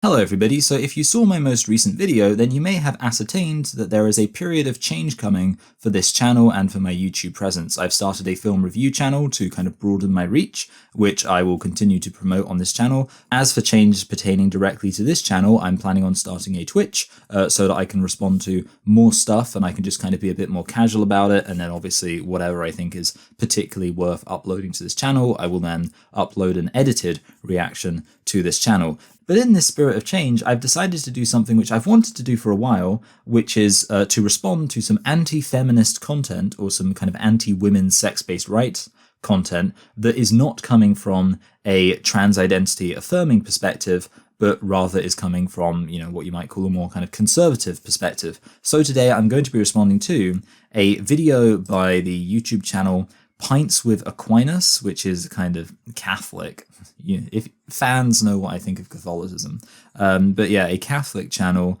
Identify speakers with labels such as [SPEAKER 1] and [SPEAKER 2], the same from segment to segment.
[SPEAKER 1] Hello everybody, so if you saw my most recent video, then you may have ascertained that there is a period of change coming for this channel and for my YouTube presence. I've started a film review channel to kind of broaden my reach, which I will continue to promote on this channel. As for changes pertaining directly to this channel, I'm planning on starting a Twitch so that I can respond to more stuff and I can just kind of be a bit more casual about it, and then obviously whatever I think is particularly worth uploading to this channel, I will then upload an edited reaction to this channel. But in this spirit of change, I've decided to do something which I've wanted to do for a while, which is to respond to some anti-feminist content or some kind of anti-women's sex-based rights content that is not coming from a trans identity affirming perspective, but rather is coming from, what you might call a more kind of conservative perspective. So today I'm going to be responding to a video by the YouTube channel Pints with Aquinas, which is kind of Catholic. If fans know what I think of Catholicism. But yeah, a Catholic channel,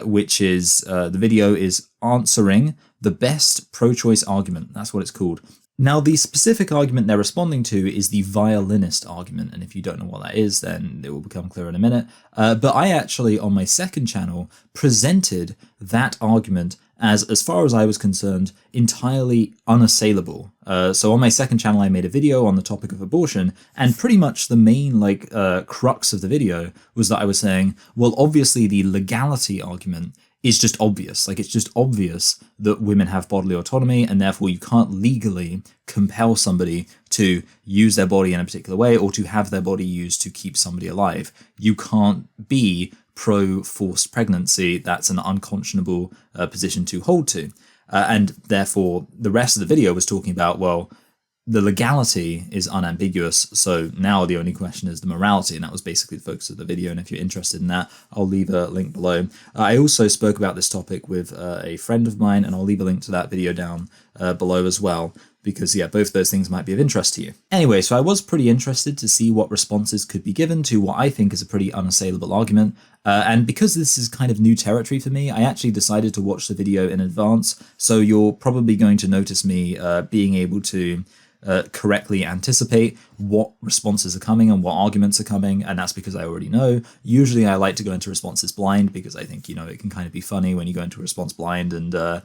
[SPEAKER 1] which is, the video is answering the best pro-choice argument. That's what it's called. Now, the specific argument they're responding to is the violinist argument, and if you don't know what that is, then it will become clear in a minute. But I actually, on my second channel, presented that argument as far as I was concerned, entirely unassailable. So on my second channel, I made a video on the topic of abortion, and pretty much the main crux of the video was that I was saying, well, obviously the legality argument is just obvious. Like, it's just obvious that women have bodily autonomy, and therefore you can't legally compel somebody to use their body in a particular way or to have their body used to keep somebody alive. You can't be pro-forced pregnancy. That's an unconscionable position to hold to. And therefore, the rest of the video was talking about, well, the legality is unambiguous, so now the only question is the morality, and that was basically the focus of the video, and if you're interested in that, I'll leave a link below. I also spoke about this topic with a friend of mine, and I'll leave a link to that video down below as well, because yeah, both those things might be of interest to you. Anyway, so I was pretty interested to see what responses could be given to what I think is a pretty unassailable argument, and because this is kind of new territory for me, I actually decided to watch the video in advance, so you're probably going to notice me being able to correctly anticipate what responses are coming and what arguments are coming, and that's because I already know. Usually I like to go into responses blind because I think, it can kind of be funny when you go into a response blind and,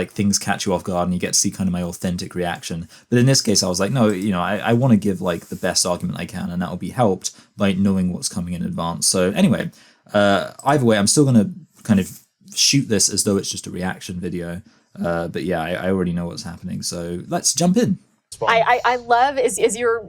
[SPEAKER 1] things catch you off guard and you get to see kind of my authentic reaction. But in this case, I was like, no, I want to give the best argument I can, and that will be helped by knowing what's coming in advance. So anyway, either way, I'm still going to kind of shoot this as though it's just a reaction video. But yeah, I already know what's happening. So let's jump in.
[SPEAKER 2] I love, as you're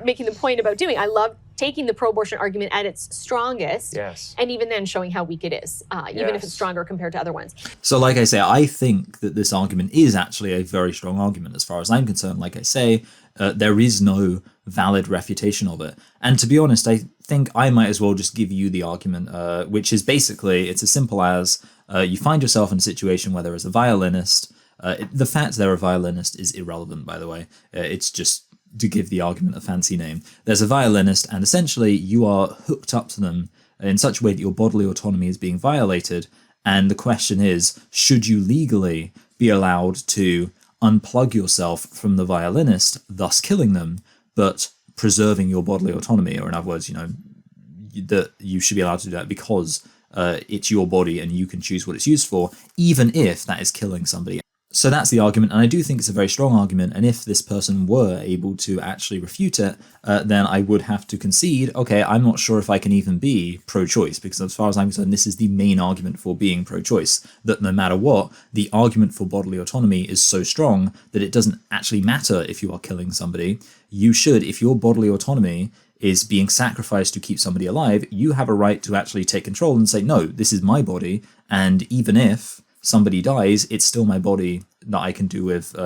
[SPEAKER 2] making the point about doing, I love taking the pro-abortion argument at its strongest,
[SPEAKER 3] yes, and
[SPEAKER 2] even then showing how weak it is, even if it's stronger compared to other ones.
[SPEAKER 1] So like I say, I think that this argument is actually a very strong argument as far as I'm concerned. Like I say, there is no valid refutation of it. And to be honest, I think I might as well just give you the argument, which is basically, it's as simple as you find yourself in a situation where there is a violinist. The fact they're a violinist is irrelevant, by the way. It's just to give the argument a fancy name. There's a violinist, and essentially you are hooked up to them in such a way that your bodily autonomy is being violated. And the question is, should you legally be allowed to unplug yourself from the violinist, thus killing them, but preserving your bodily autonomy? Or in other words, that you should be allowed to do that because it's your body and you can choose what it's used for, even if that is killing somebody. So that's the argument, and I do think it's a very strong argument, and if this person were able to actually refute it, then I would have to concede, okay, I'm not sure if I can even be pro-choice, because as far as I'm concerned, this is the main argument for being pro-choice, that no matter what, the argument for bodily autonomy is so strong that it doesn't actually matter if you are killing somebody. You should, if your bodily autonomy is being sacrificed to keep somebody alive, you have a right to actually take control and say, no, this is my body, and even if somebody dies, it's still my body that I can do with,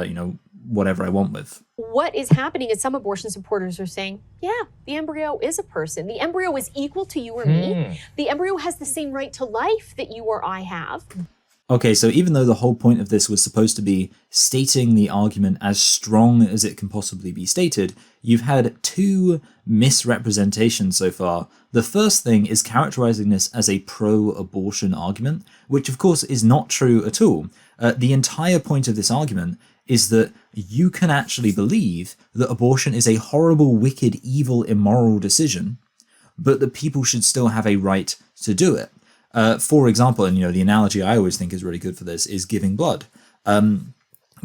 [SPEAKER 1] whatever I want with.
[SPEAKER 2] What is happening is some abortion supporters are saying, yeah, the embryo is a person. The embryo is equal to you or me. The embryo has the same right to life that you or I have.
[SPEAKER 1] Okay, so even though the whole point of this was supposed to be stating the argument as strong as it can possibly be stated, you've had two misrepresentations so far. The first thing is characterizing this as a pro-abortion argument, which of course is not true at all. The entire point of this argument is that you can actually believe that abortion is a horrible, wicked, evil, immoral decision, but that people should still have a right to do it. For example, and the analogy I always think is really good for this is giving blood.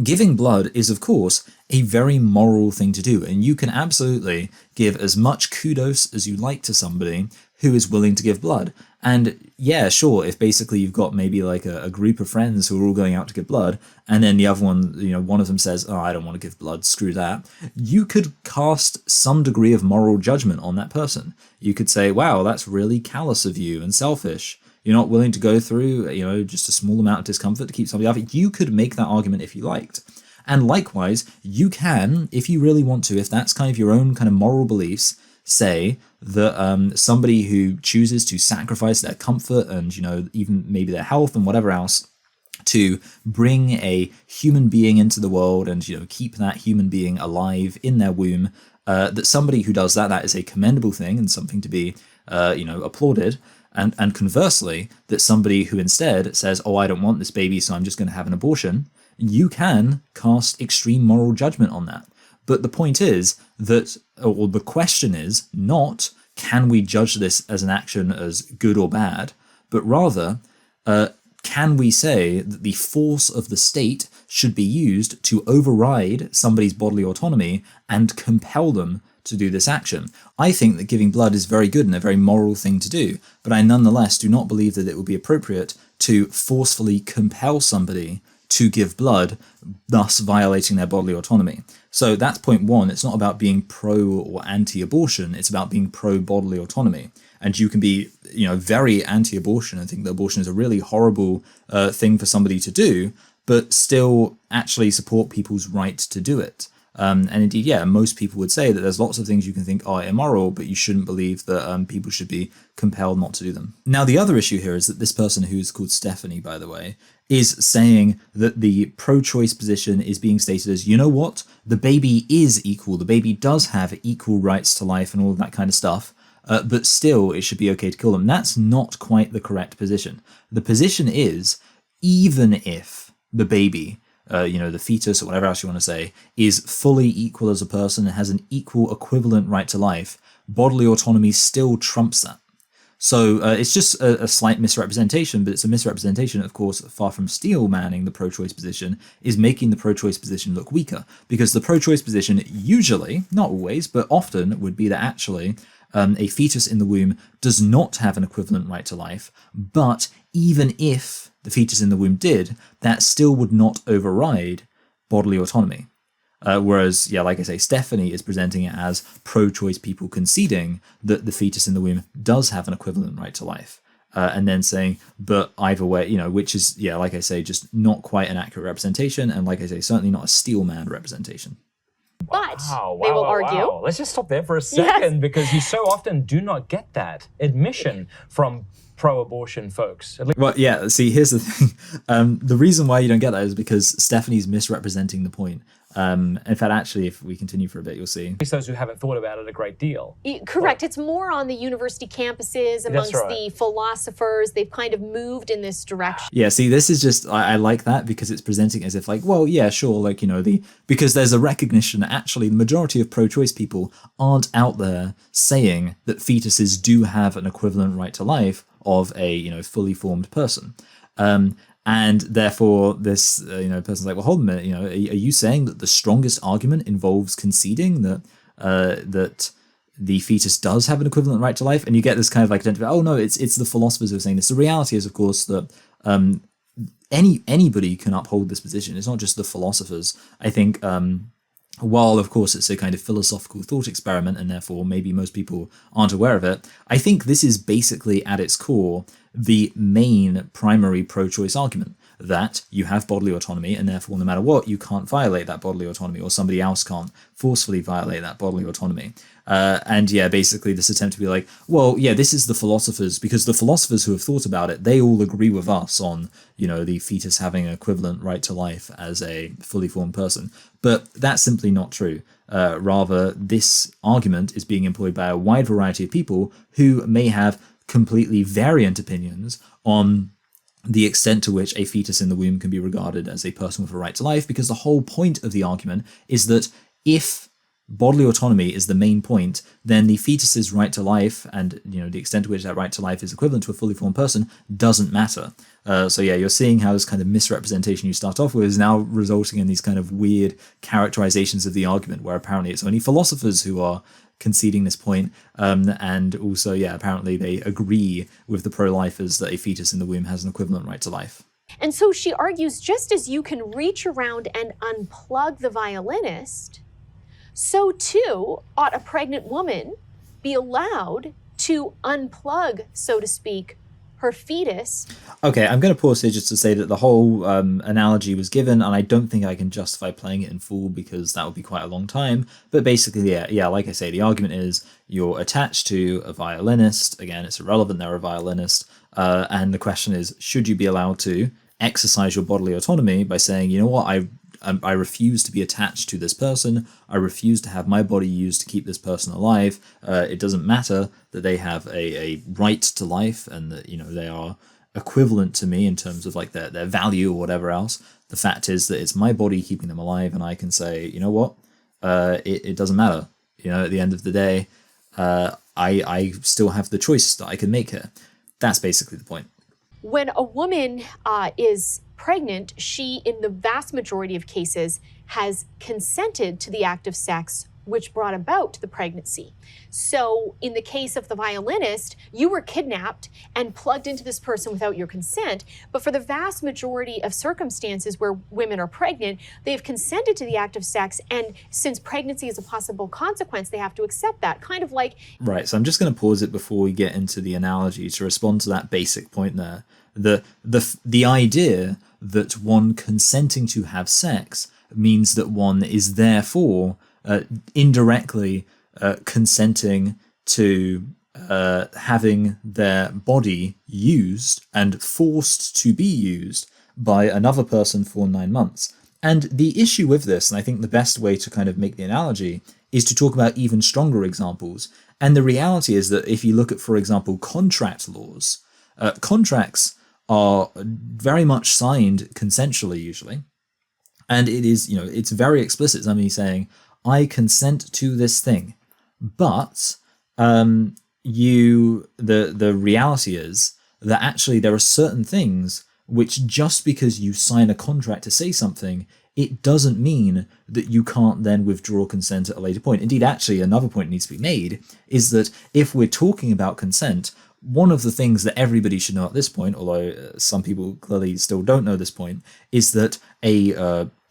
[SPEAKER 1] Giving blood is, of course, a very moral thing to do, and you can absolutely give as much kudos as you like to somebody who is willing to give blood. And yeah, sure, if basically you've got maybe like a group of friends who are all going out to give blood, and then the other one, one of them says, oh, I don't want to give blood, screw that, you could cast some degree of moral judgment on that person. You could say, wow, that's really callous of you and selfish. You're not willing to go through, just a small amount of discomfort to keep somebody alive. You could make that argument if you liked. And likewise, you can, if you really want to, if that's kind of your own kind of moral beliefs, say that somebody who chooses to sacrifice their comfort and, even maybe their health and whatever else to bring a human being into the world and, keep that human being alive in their womb, that somebody who does that is a commendable thing and something to be, applauded. And conversely, that somebody who instead says, oh, I don't want this baby, so I'm just going to have an abortion, you can cast extreme moral judgment on that. But the point is that, or the question is not, can we judge this as an action as good or bad, but rather, can we say that the force of the state should be used to override somebody's bodily autonomy and compel them to do this action? I think that giving blood is very good and a very moral thing to do, but I nonetheless do not believe that it would be appropriate to forcefully compel somebody to give blood, thus violating their bodily autonomy. So that's point one. It's not about being pro or anti-abortion. It's about being pro-bodily autonomy. And you can be, very anti-abortion and think that abortion is a really horrible thing for somebody to do, but still actually support people's right to do it. And indeed, yeah, most people would say that there's lots of things you can think are immoral, but you shouldn't believe that people should be compelled not to do them. Now, the other issue here is that this person, who's called Stephanie, by the way, is saying that the pro-choice position is being stated as, you know what, the baby is equal, the baby does have equal rights to life and all of that kind of stuff, but still it should be okay to kill them. That's not quite the correct position. The position is, even if the baby, the fetus or whatever else you want to say, is fully equal as a person and has an equal equivalent right to life, bodily autonomy still trumps that. So it's just a slight misrepresentation, but it's a misrepresentation, of course, far from steel manning the pro-choice position, is making the pro-choice position look weaker. Because the pro-choice position usually, not always, but often would be that actually a fetus in the womb does not have an equivalent right to life, but even if the fetus in the womb did, that still would not override bodily autonomy. Whereas, like I say, Stephanie is presenting it as pro-choice people conceding that the fetus in the womb does have an equivalent right to life. And then saying, but either way, which is, like I say, just not quite an accurate representation. And like I say, certainly not a steel man representation.
[SPEAKER 2] But they will argue.
[SPEAKER 3] Wow. Let's just stop there for a second, because you so often do not get that admission from pro-abortion folks.
[SPEAKER 1] Well, yeah, see, here's the thing. The reason why you don't get that is because Stephanie's misrepresenting the point. In fact, actually, if we continue for a bit, you'll see.
[SPEAKER 3] At least those who haven't thought about it a great deal.
[SPEAKER 2] Correct. It's more on the university campuses, amongst the philosophers. They've kind of moved in this direction.
[SPEAKER 1] Yeah, see, this is just, I like that because it's presenting as if like, well, yeah, sure, like, because there's a recognition that actually the majority of pro-choice people aren't out there saying that fetuses do have an equivalent right to life of a, fully formed person. And therefore, this person's like, well, hold a minute. Are you saying that the strongest argument involves conceding that that the fetus does have an equivalent right to life? And you get this kind of like, oh no, it's the philosophers who are saying this. The reality is, of course, that anybody can uphold this position. It's not just the philosophers. I think. While, of course, it's a kind of philosophical thought experiment, and therefore maybe most people aren't aware of it, I think this is basically at its core the main primary pro-choice argument, that you have bodily autonomy, and therefore no matter what, you can't violate that bodily autonomy, or somebody else can't forcefully violate that bodily autonomy. And basically this attempt to be like, well, this is the philosophers, because the philosophers who have thought about it, they all agree with us on, the fetus having an equivalent right to life as a fully formed person. But that's simply not true. Rather, this argument is being employed by a wide variety of people who may have completely variant opinions on the extent to which a fetus in the womb can be regarded as a person with a right to life, because the whole point of the argument is that if bodily autonomy is the main point, then the fetus's right to life and the extent to which that right to life is equivalent to a fully formed person doesn't matter. So yeah, you're seeing how this kind of misrepresentation you start off with is now resulting in these kind of weird characterizations of the argument, where apparently it's only philosophers who are conceding this point, and also, yeah, apparently they agree with the pro-lifers that a fetus in the womb has an equivalent right to life.
[SPEAKER 2] And so she argues, just as you can reach around and unplug the violinist, so too ought a pregnant woman be allowed to unplug, so to speak, her fetus.
[SPEAKER 1] Okay, I'm going to pause here just to say that the whole analogy was given, and I don't think I can justify playing it in full because that would be quite a long time. But basically, yeah, like I say, the argument is you're attached to a violinist. Again, it's irrelevant they're a violinist. And the question is, should you be allowed to exercise your bodily autonomy by saying, you know what, I refuse to be attached to this person. I refuse to have my body used to keep this person alive. It doesn't matter that they have a right to life and that they are equivalent to me in terms of like their value or whatever else. The fact is that it's my body keeping them alive, and I can say, you know what, it doesn't matter. At the end of the day, I still have the choice that I can make here. That's basically the point.
[SPEAKER 2] When a woman is pregnant, she, in the vast majority of cases, has consented to the act of sex which brought about the pregnancy. So in the case of the violinist, you were kidnapped and plugged into this person without your consent. But for the vast majority of circumstances where women are pregnant, they have consented to the act of sex. And since pregnancy is a possible consequence, they have to accept that. Kind of like...
[SPEAKER 1] Right, so I'm just going to pause it before we get into the analogy to respond to that basic point there. The idea that one consenting to have sex means that one is therefore indirectly consenting to having their body used and forced to be used by another person for 9 months. And the issue with this, and I think the best way to kind of make the analogy, is to talk about even stronger examples. And the reality is that if you look at, for example, contract laws, contracts are very much signed consensually usually. And it is, it's very explicit. Somebody saying, I consent to this thing. But the reality is that actually there are certain things which, just because you sign a contract to say something, it doesn't mean that you can't then withdraw consent at a later point. Indeed, actually, another point needs to be made is that if we're talking about consent, one of the things that everybody should know at this point, although some people clearly still don't know this point, is that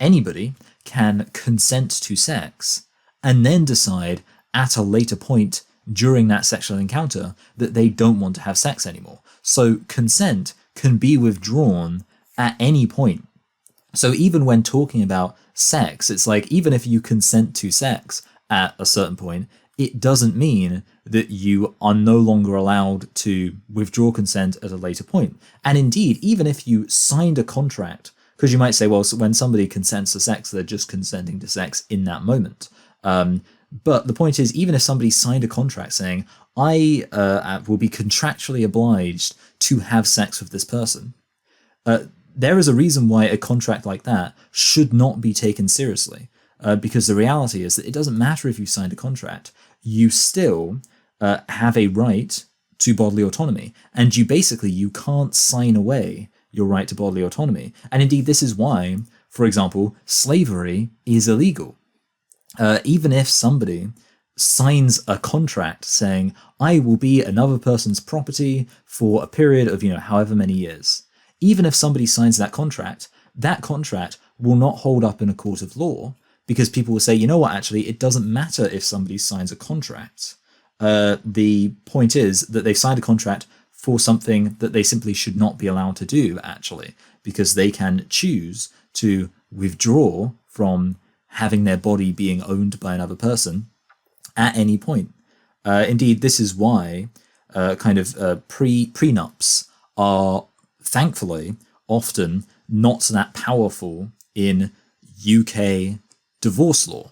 [SPEAKER 1] anybody can consent to sex and then decide at a later point during that sexual encounter that they don't want to have sex anymore. So consent can be withdrawn at any point. So even when talking about sex, it's like, even if you consent to sex at a certain point, it doesn't mean that you are no longer allowed to withdraw consent at a later point. And indeed, even if you signed a contract, because you might say, well, when somebody consents to sex, they're just consenting to sex in that moment. But the point is, even if somebody signed a contract saying, I will be contractually obliged to have sex with this person, there is a reason why a contract like that should not be taken seriously. Because the reality is that it doesn't matter if you signed a contract, you still have a right to bodily autonomy. And you can't sign away your right to bodily autonomy. And indeed, this is why, for example, slavery is illegal. Even if somebody signs a contract saying, I will be another person's property for a period of, however many years. Even if somebody signs that contract will not hold up in a court of law, because people will say, you know what, actually, it doesn't matter if somebody signs a contract. The point is that they've signed a contract for something that they simply should not be allowed to do, actually, because they can choose to withdraw from having their body being owned by another person at any point. Indeed, this is why prenups are, thankfully, often not that powerful in UK divorce law.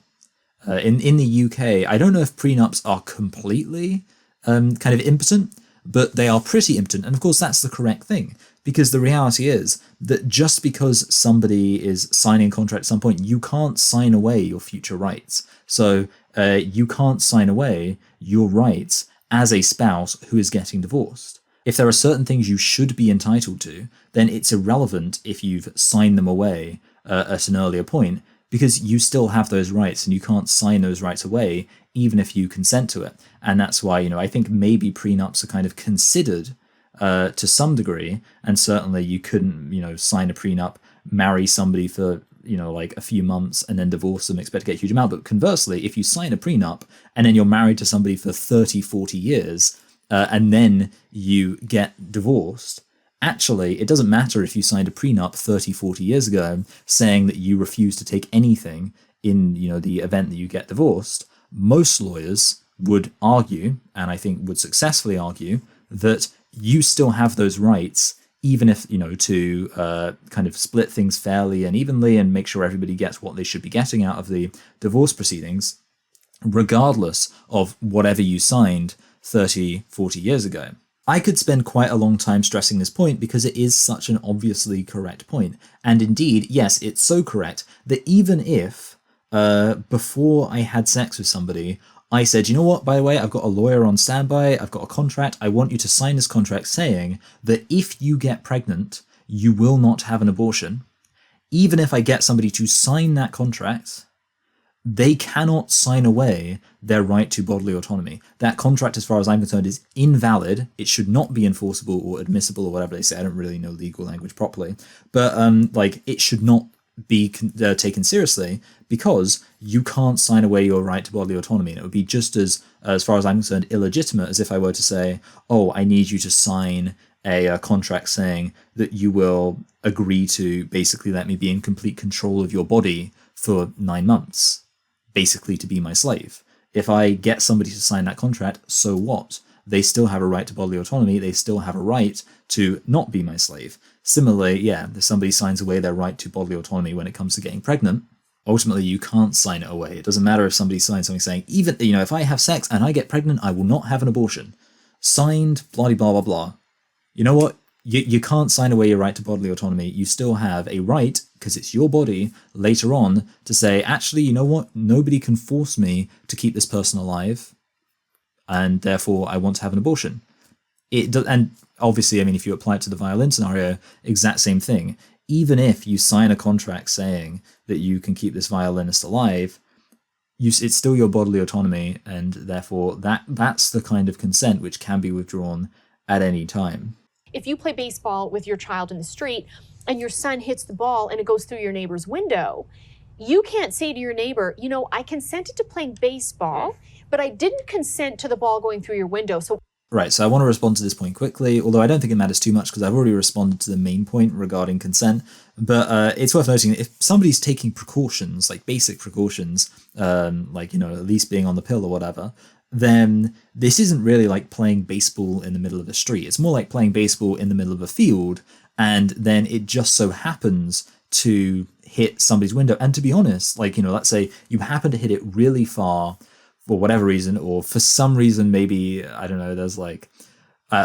[SPEAKER 1] In the UK, I don't know if prenups are completely kind of impotent, but they are pretty impotent. And of course, that's the correct thing, because the reality is that just because somebody is signing a contract at some point, you can't sign away your future rights. So you can't sign away your rights as a spouse who is getting divorced. If there are certain things you should be entitled to, then it's irrelevant if you've signed them away at an earlier point, because you still have those rights and you can't sign those rights away even if you consent to it. And that's why, I think maybe prenups are kind of considered to some degree, and certainly you couldn't, sign a prenup, marry somebody for, like a few months and then divorce them, expect to get a huge amount. But conversely, if you sign a prenup and then you're married to somebody for 30, 40 years, and then you get divorced, actually, it doesn't matter if you signed a prenup 30, 40 years ago saying that you refuse to take anything in, the event that you get divorced. Most lawyers would argue, and I think would successfully argue, that you still have those rights, even if, to kind of split things fairly and evenly and make sure everybody gets what they should be getting out of the divorce proceedings, regardless of whatever you signed 30, 40 years ago. I could spend quite a long time stressing this point because it is such an obviously correct point. And indeed, yes, it's so correct that even if before I had sex with somebody, I said, you know what, by the way, I've got a lawyer on standby, I've got a contract, I want you to sign this contract saying that if you get pregnant, you will not have an abortion. Even if I get somebody to sign that contract, they cannot sign away their right to bodily autonomy. That contract, as far as I'm concerned, is invalid. It should not be enforceable or admissible or whatever they say. I don't really know legal language properly. But it should not be taken seriously because you can't sign away your right to bodily autonomy. And it would be just as far as I'm concerned, illegitimate as if I were to say, oh, I need you to sign a contract saying that you will agree to basically let me be in complete control of your body for 9 months. Basically to be my slave. If I get somebody to sign that contract, so what? They still have a right to bodily autonomy. They still have a right to not be my slave. Similarly, yeah, if somebody signs away their right to bodily autonomy when it comes to getting pregnant, ultimately you can't sign it away. It doesn't matter if somebody signs something saying, even, if I have sex and I get pregnant, I will not have an abortion. Signed, blah, blah, blah, blah. You know what? You can't sign away your right to bodily autonomy. You still have a right, because it's your body, later on, to say, actually, you know what? Nobody can force me to keep this person alive, and therefore I want to have an abortion. And obviously, if you apply it to the violin scenario, exact same thing. Even if you sign a contract saying that you can keep this violinist alive, it's still your bodily autonomy, and therefore that's the kind of consent which can be withdrawn at any time.
[SPEAKER 2] If you play baseball with your child in the street and your son hits the ball and it goes through your neighbor's window, you can't say to your neighbor, I consented to playing baseball, but I didn't consent to the ball going through your window.
[SPEAKER 1] Right, so I want to respond to this point quickly, although I don't think it matters too much because I've already responded to the main point regarding consent. But it's worth noting that if somebody's taking precautions, like basic precautions, at least being on the pill or whatever, then this isn't really like playing baseball in the middle of a street. It's more like playing baseball in the middle of a field, and then it just so happens to hit somebody's window. And to be honest, let's say you happen to hit it really far for whatever reason, or for some reason, maybe, I don't know, there's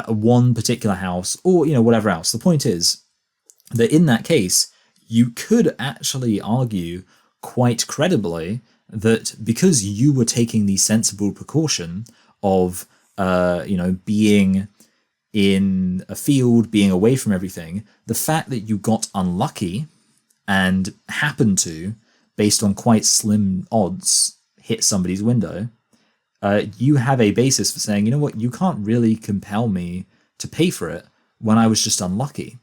[SPEAKER 1] one particular house, or, whatever else. The point is that in that case, you could actually argue quite credibly that because you were taking the sensible precaution of, being in a field, being away from everything, the fact that you got unlucky and happened to, based on quite slim odds, hit somebody's window, you have a basis for saying, you know what, you can't really compel me to pay for it when I was just unlucky.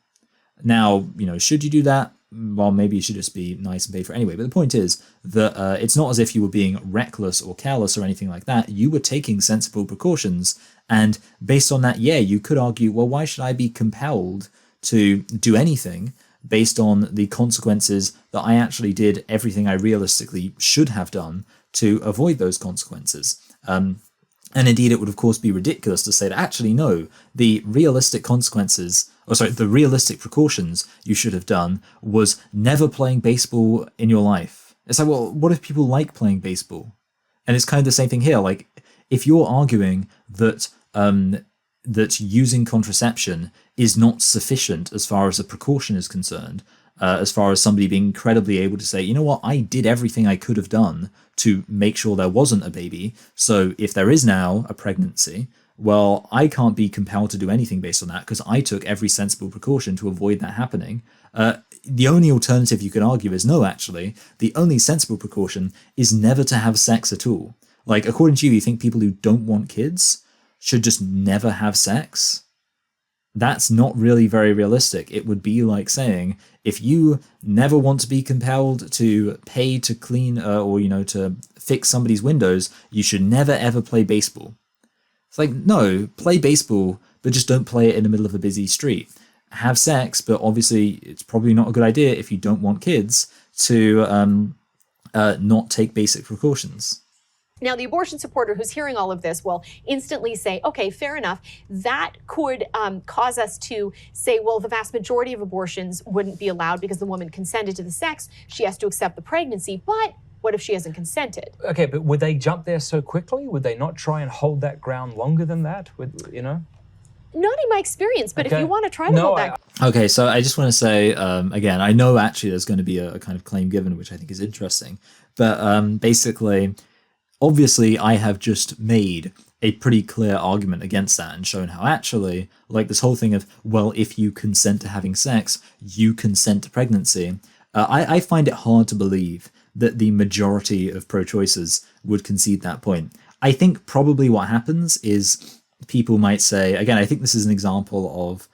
[SPEAKER 1] Now, should you do that? Well, maybe you should just be nice and pay for it anyway. But the point is that it's not as if you were being reckless or careless or anything like that. You were taking sensible precautions. And based on that, yeah, you could argue, well, why should I be compelled to do anything based on the consequences that I actually did everything I realistically should have done to avoid those consequences? And indeed, it would, of course, be ridiculous to say that actually, no, the realistic precautions you should have done was never playing baseball in your life. It's like, well, what if people like playing baseball? And it's kind of the same thing here. Like, if you're arguing that that using contraception is not sufficient as far as a precaution is concerned, as far as somebody being incredibly able to say, you know what, I did everything I could have done to make sure there wasn't a baby. So if there is now a pregnancy, well, I can't be compelled to do anything based on that because I took every sensible precaution to avoid that happening. The only alternative you can argue is no, actually, the only sensible precaution is never to have sex at all. Like, according to you, you think people who don't want kids should just never have sex? That's not really very realistic. It would be like saying, if you never want to be compelled to pay to clean or, to fix somebody's windows, you should never ever play baseball. It's like, no, play baseball, but just don't play it in the middle of a busy street. Have sex, but obviously it's probably not a good idea if you don't want kids to not take basic precautions.
[SPEAKER 2] Now, the abortion supporter who's hearing all of this will instantly say, okay, fair enough. That could cause us to say, well, the vast majority of abortions wouldn't be allowed because the woman consented to the sex. She has to accept the pregnancy. But what if she hasn't consented?
[SPEAKER 3] Okay, but would they jump there so quickly? Would they not try and hold that ground longer than that?
[SPEAKER 2] Not in my experience, but
[SPEAKER 3] Okay.
[SPEAKER 2] if you want to try to hold that.
[SPEAKER 1] Okay, so I just want to say, again, I know actually there's going to be a kind of claim given, which I think is interesting. But basically, obviously, I have just made a pretty clear argument against that and shown how actually, like this whole thing of, well, if you consent to having sex, you consent to pregnancy. I find it hard to believe that the majority of pro-choicers would concede that point. I think probably what happens is people might say, again, I think this is an example of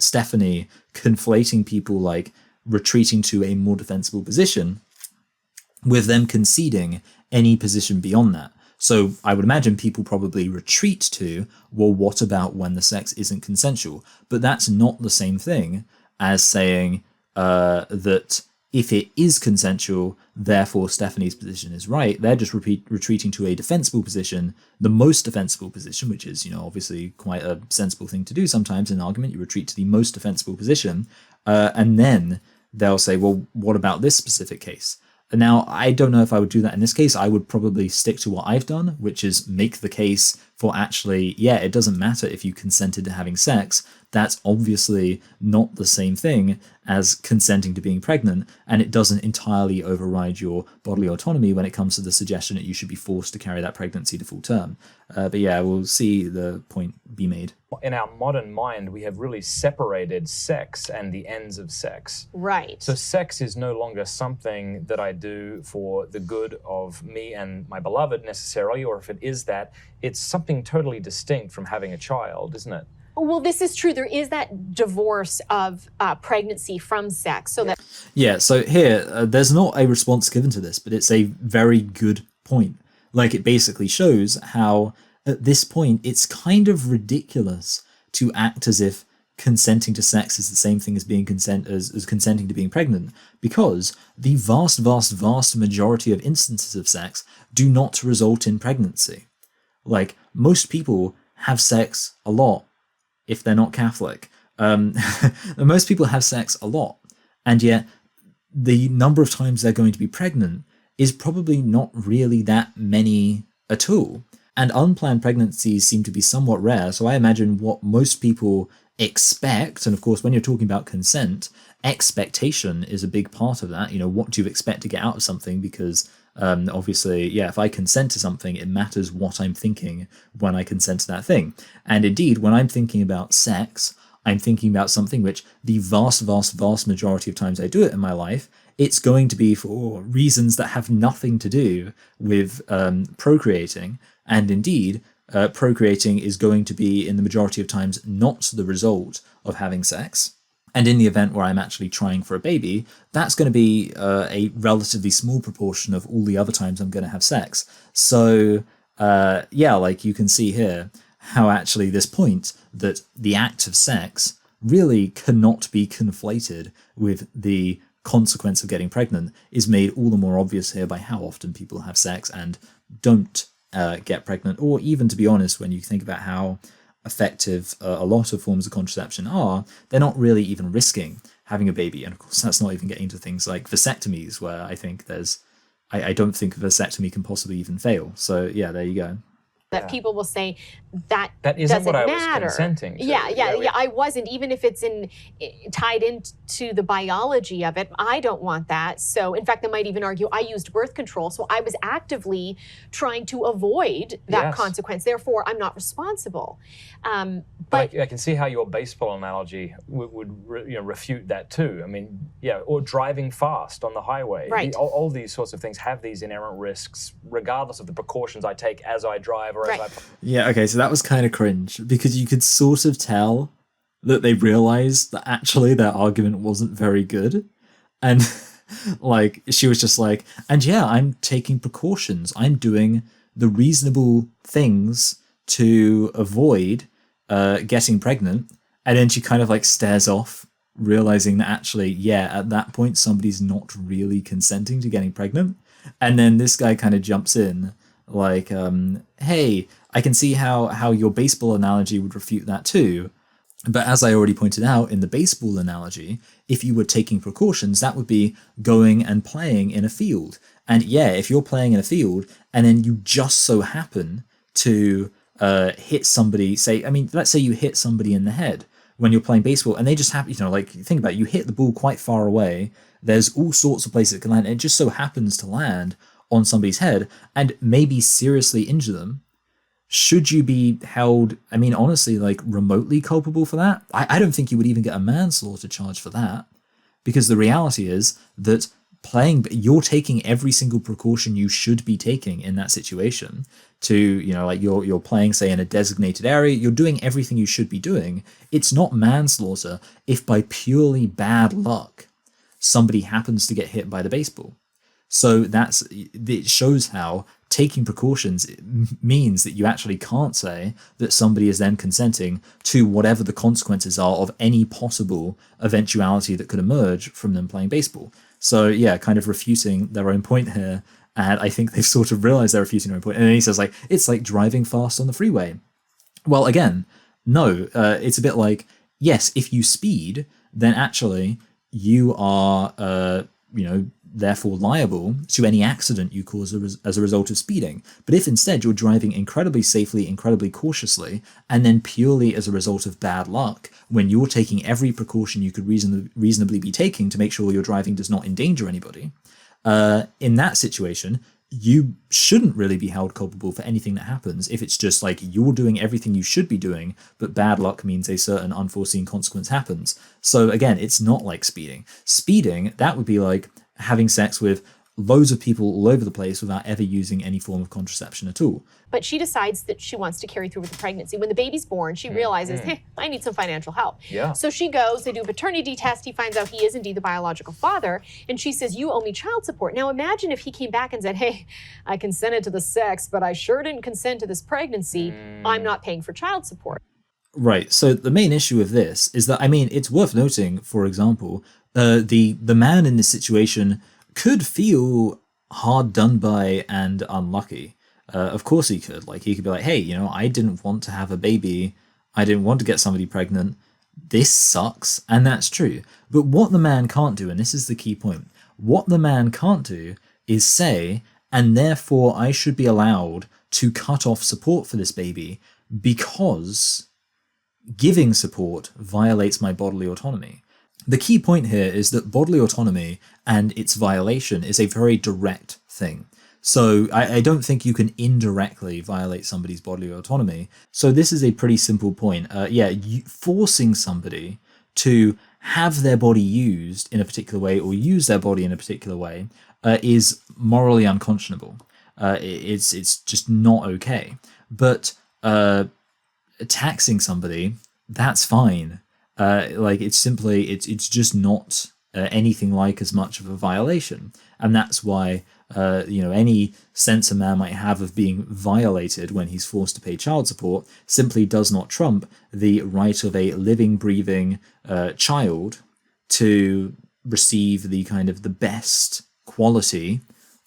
[SPEAKER 1] Stephanie conflating people like retreating to a more defensible position with them conceding any position beyond that. So I would imagine people probably retreat to, well, what about when the sex isn't consensual? But that's not the same thing as saying that if it is consensual, therefore Stephanie's position is right. They're just retreating to a defensible position, the most defensible position, which is, obviously quite a sensible thing to do sometimes in an argument. You retreat to the most defensible position, and then they'll say, well, what about this specific case? Now, I don't know if I would do that in this case. I would probably stick to what I've done, which is make the case for actually, yeah, it doesn't matter if you consented to having sex. That's obviously not the same thing as consenting to being pregnant, and it doesn't entirely override your bodily autonomy when it comes to the suggestion that you should be forced to carry that pregnancy to full term. But yeah, we'll see the point be made.
[SPEAKER 3] In our modern mind, we have really separated sex and the ends of sex.
[SPEAKER 2] Right.
[SPEAKER 3] So sex is no longer something that I do for the good of me and my beloved necessarily, or if it is that, it's something totally distinct from having a child, isn't it?
[SPEAKER 2] Well, this is true. There is that divorce of pregnancy from sex. So that
[SPEAKER 1] Yeah, so here, there's not a response given to this, but it's a very good point. Like, it basically shows how, at this point, it's kind of ridiculous to act as if consenting to sex is the same thing as being as consenting to being pregnant, because the vast majority of instances of sex do not result in pregnancy. Like, most people have sex a lot if they're not Catholic. Most people have sex a lot, and yet the number of times they're going to be pregnant is probably not really that many at all. And unplanned pregnancies seem to be somewhat rare, so I imagine what most people expect, and of course when you're talking about consent, expectation is a big part of that. What do you expect to get out of something? Because obviously, yeah, if I consent to something, it matters what I'm thinking when I consent to that thing. And indeed, when I'm thinking about sex, I'm thinking about something which the vast majority of times I do it in my life, it's going to be for reasons that have nothing to do with procreating. And indeed, procreating is going to be, in the majority of times, not the result of having sex. And in the event where I'm actually trying for a baby, that's going to be a relatively small proportion of all the other times I'm going to have sex. So, yeah, like you can see here how actually this point that the act of sex really cannot be conflated with the consequence of getting pregnant is made all the more obvious here by how often people have sex and don't get pregnant. Or even, to be honest, when you think about how effective a lot of forms of contraception are, they're not really even risking having a baby. And of course, that's not even getting to things like vasectomies, where I think I don't think a vasectomy can possibly even fail. So yeah, there you go.
[SPEAKER 2] that people will say that
[SPEAKER 3] isn't
[SPEAKER 2] doesn't
[SPEAKER 3] what I
[SPEAKER 2] matter.
[SPEAKER 3] was consenting to.
[SPEAKER 2] Yeah, I wasn't, even if it's tied into the biology of it. I don't want that. So in fact, they might even argue I used birth control, so I was actively trying to avoid that consequence. Therefore, I'm not responsible.
[SPEAKER 3] But I can see how your baseball analogy would refute that too. I mean, or driving fast on the highway.
[SPEAKER 2] Right.
[SPEAKER 3] All these sorts of things have these inherent risks, regardless of the precautions I take as I drive or as I...
[SPEAKER 1] Yeah, okay, so that was kind of cringe, because you could sort of tell that they realized that actually their argument wasn't very good. And like, she was just like, and yeah, I'm taking precautions. I'm doing the reasonable things to avoid getting pregnant. And then she kind of like stares off, realizing that actually, yeah, at that point, somebody's not really consenting to getting pregnant. And then this guy kind of jumps in like, hey, I can see how your baseball analogy would refute that too. But as I already pointed out in the baseball analogy, if you were taking precautions, that would be going and playing in a field. And yeah, if you're playing in a field and then you just so happen to hit somebody, let's say you hit somebody in the head when you're playing baseball, and they just happen, like, think about it, you hit the ball quite far away, there's all sorts of places it can land, and it just so happens to land on somebody's head and maybe seriously injure them. Should you be held, honestly, like, remotely culpable for that? I don't think you would even get a manslaughter charge for that, because the reality is that you're taking every single precaution you should be taking in that situation to, you're playing, say, in a designated area, you're doing everything you should be doing. It's not manslaughter if by purely bad luck somebody happens to get hit by the baseball. So it shows how taking precautions means that you actually can't say that somebody is then consenting to whatever the consequences are of any possible eventuality that could emerge from them playing baseball. So yeah, kind of refuting their own point here. And I think they've sort of realized they're refuting their own point. And then he says, like, it's like driving fast on the freeway. Well, again, no, it's a bit like, yes, if you speed, then actually you are, therefore liable to any accident you cause as a result of speeding. But if instead you're driving incredibly safely, incredibly cautiously, and then purely as a result of bad luck, when you're taking every precaution you could reasonably be taking to make sure your driving does not endanger anybody, in that situation, you shouldn't really be held culpable for anything that happens if it's just like you're doing everything you should be doing, but bad luck means a certain unforeseen consequence happens. So again, it's not like speeding. Speeding, that would be like having sex with loads of people all over the place without ever using any form of contraception at all.
[SPEAKER 2] But she decides that she wants to carry through with the pregnancy. When the baby's born, she realizes, hey, I need some financial help.
[SPEAKER 3] Yeah.
[SPEAKER 2] So she goes, they do a paternity test, he finds out he is indeed the biological father, and she says, you owe me child support. Now imagine if he came back and said, hey, I consented to the sex, but I sure didn't consent to this pregnancy. I'm not paying for child support.
[SPEAKER 1] Right, so the main issue with this is that, it's worth noting, for example, the man in this situation could feel hard done by and unlucky. Of course he could. Like, he could be like, hey, I didn't want to have a baby. I didn't want to get somebody pregnant. This sucks. And that's true. But what the man can't do, and this is the key point, what the man can't do is say, and therefore I should be allowed to cut off support for this baby because giving support violates my bodily autonomy. The key point here is that bodily autonomy and its violation is a very direct thing. So I don't think you can indirectly violate somebody's bodily autonomy. So this is a pretty simple point. Forcing somebody to have their body used in a particular way or use their body in a particular way is morally unconscionable. It's just not okay. But taxing somebody, that's fine. It's just not anything like as much of a violation. And that's why, any sense a man might have of being violated when he's forced to pay child support simply does not trump the right of a living, breathing child to receive the kind of the best quality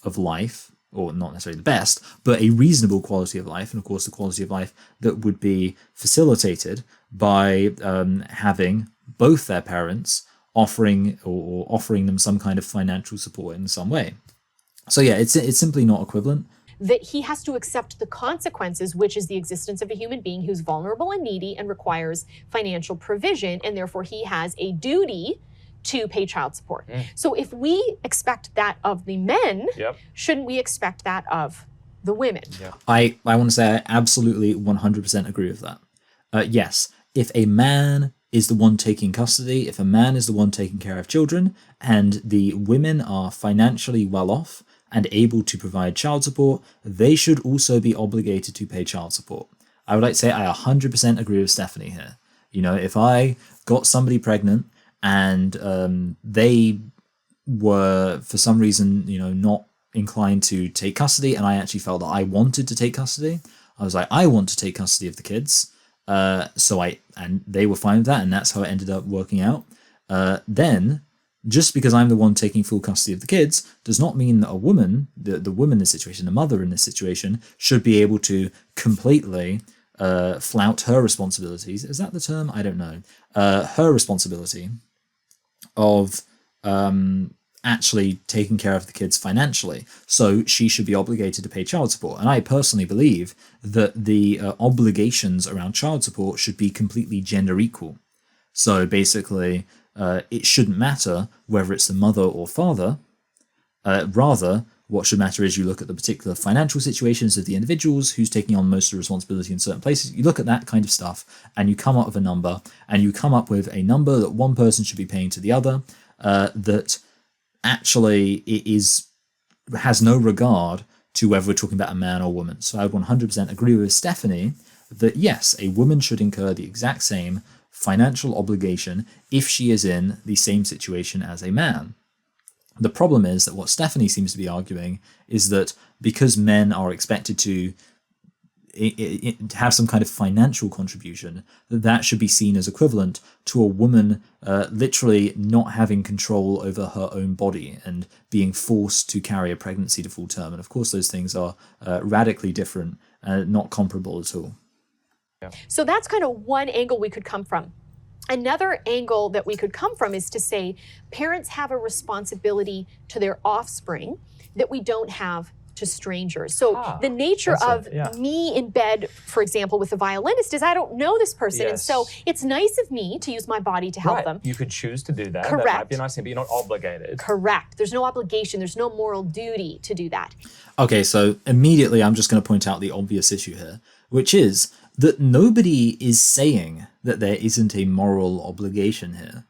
[SPEAKER 1] of life, or not necessarily the best, but a reasonable quality of life, and of course the quality of life that would be facilitated by having both their parents offering them some kind of financial support in some way. So yeah, it's simply not equivalent.
[SPEAKER 2] that he has to accept the consequences, which is the existence of a human being who's vulnerable and needy and requires financial provision, and therefore he has a duty to pay child support. So if we expect that of the men, shouldn't we expect that of the women?
[SPEAKER 1] I want to say I absolutely 100% agree with that. Yes, if a man is the one taking custody, if a man is the one taking care of children, and the women are financially well off and able to provide child support, they should also be obligated to pay child support. I would like to say I 100% agree with Stephanie here. You know, if I got somebody pregnant and they were, for some reason, you know, not inclined to take custody, and I actually felt that I wanted to take custody, I was like, I want to take custody of the kids. And they were fine with that, and that's how it ended up working out. Then, just because I'm the one taking full custody of the kids does not mean that a woman, the woman in this situation, the mother in this situation, should be able to completely flout her responsibilities. Is that the term? I don't know. Her responsibility of actually taking care of the kids financially. So she should be obligated to pay child support. And I personally believe that the obligations around child support should be completely gender equal. So basically, it shouldn't matter whether it's the mother or father. Rather, what should matter is you look at the particular financial situations of the individuals, who's taking on most of the responsibility in certain places. You look at that kind of stuff and you come up with a number, and you come up with a number that one person should be paying to the other, that actually has no regard to whether we're talking about a man or woman. So I would 100% agree with Stephanie that yes, a woman should incur the exact same financial obligation if she is in the same situation as a man. The problem is that what Stephanie seems to be arguing is that because men are expected to have some kind of financial contribution, that should be seen as equivalent to a woman literally not having control over her own body and being forced to carry a pregnancy to full term. And of course, those things are radically different, not comparable at all.
[SPEAKER 2] So that's kind of one angle we could come from. Another angle that we could come from is to say parents have a responsibility to their offspring that we don't have to strangers. So the nature of me in bed, for example, with a violinist is I don't know this person. And so it's nice of me to use my body to help them.
[SPEAKER 3] You could choose to do that.
[SPEAKER 2] Correct.
[SPEAKER 3] That might be a nice thing, but you're not obligated.
[SPEAKER 2] Correct. There's no obligation. There's no moral duty to do that.
[SPEAKER 1] Okay, so immediately I'm just going to point out the obvious issue here, which is that nobody is saying that there isn't a moral obligation here.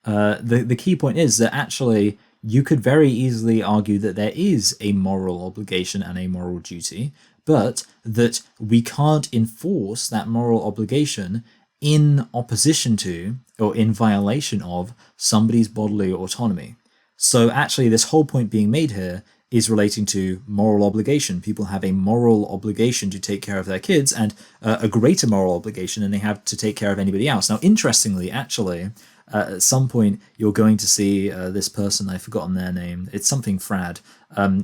[SPEAKER 1] The key point is that actually you could very easily argue that there is a moral obligation and a moral duty, but that we can't enforce that moral obligation in opposition to or in violation of somebody's bodily autonomy. So actually this whole point being made here is relating to moral obligation. People have a moral obligation to take care of their kids, and a greater moral obligation than they have to take care of anybody else. Now, interestingly, actually, at some point, you're going to see this person, I've forgotten their name, it's something Frad,